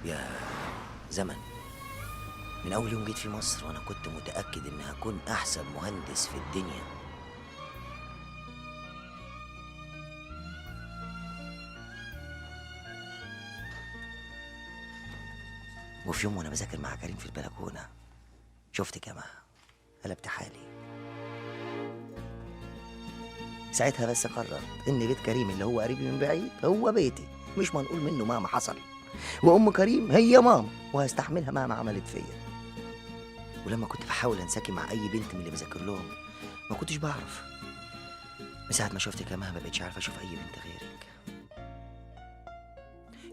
يا زمن، من أول يوم جيت في مصر وأنا كنت متأكد إن هكون أحسن مهندس في الدنيا. وفي يوم وأنا بذاكر مع كريم في البلكونة شفتك يا مها، قلبت حالي. ساعتها بس قررت إن بيت كريم اللي هو قريبي من بعيد هو بيتي، مش منقول منه مهما حصل، وأم كريم هي ماما وهستحملها مهما عملت فيا. ولما كنت بحاول انساكي مع اي بنت من اللي بذاكر لهم ما كنتش بعرف. من ساعه ما شفتك يا مها ما بقتش عارف اشوف اي بنت غيرك.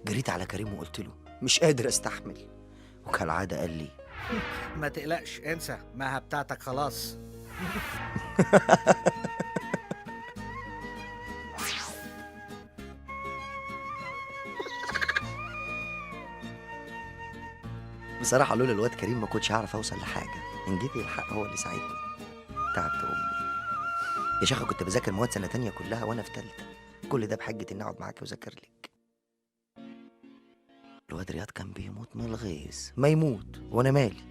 جريت على كريم وقلت له مش قادر استحمل، وكالعاده قال لي ما تقلقش، انسى مها بتاعتك خلاص. بصراحه لولا الواد كريم ما كنتش هعرف اوصل لحاجه. ان جيت الحق هو اللي ساعدني. تعبت امي يا شيخه، كنت بذاكر مواد سنه تانية كلها وانا في تالتة، كل ده بحجه اني اقعد معاكي واذاكر لك. الواد رياض كان بيموت من الغيظ، ما يموت وانا مالي.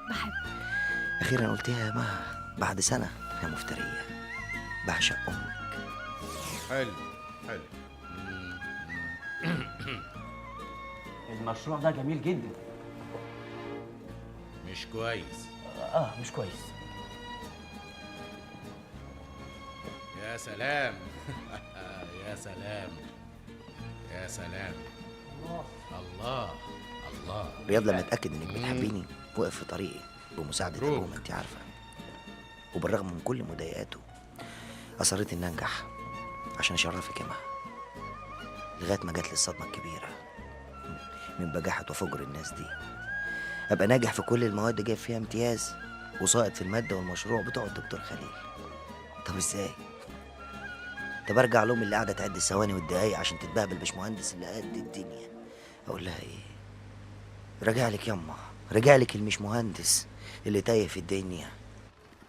بحب. اخيرا قلتيها يا مها بعد سنه يا مفتريه. بعشق امك. حلو حلو. المشروع ده جميل جدا. مش كويس. مش كويس. يا سلام. يا سلام. يا سلام. الله الله. رياض لما اتاكد انك بتحبيني وقف في طريقي بمساعده مبروك. ابوه، ما انت عارفه. وبالرغم من كل مضايقاته اصريت اني انجح عشان اشرفك يا مها، لغايه ما جات لي الصدمه الكبيره من بجاحه وفجر الناس دي. ابقى ناجح في كل المواد جايب فيها امتياز، وساقط في الماده والمشروع بتوع الدكتور خليل. طب ازاي؟ طب ارجع لهم اللي قاعده تعد الثواني والدقايق عشان تتبهبل باشمهندس اللي قد الدنيا، اقول لها ايه؟ راجع لك يما، راجع لك اللي مش مهندس اللي تايه في الدنيا.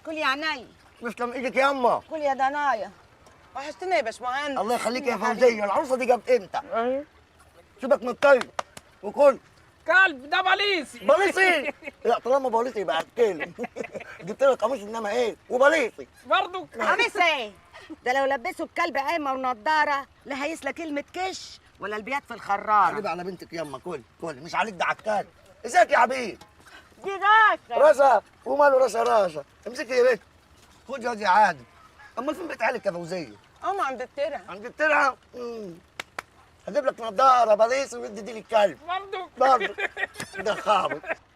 كل يا عيني. تسلم ايدك ياما. كل يا دنايا. وحشتني يا باشمهندس. الله يخليك يا حبيبي. فوزيه، العروسه دي جت امتى؟ سيبك من الطيب وكل كلب ده بليسي. بليصي. لا طالما بليصي يبقى اتكلم. جبت لك قميص انما ايه وبليصي برضو قميص ايه؟ ده لو لبسوا الكلب قايمه ونضاره لا هيسلى كلمه كش ولا البيات في الخراره. حبيبي على بنتك ياما. كل مش عليك ده عكاد. ازيك يا حبيبي؟ دي راسه. رشا وماله رشا. امسكي يا بنت. خد يا واد عادل. امال فين بيت عيالك يا فوزيه؟ عند الترع. عند الترعه. هجيب لك نضاره بليصي وادي دي للكلب برضو برضه. ده خابط.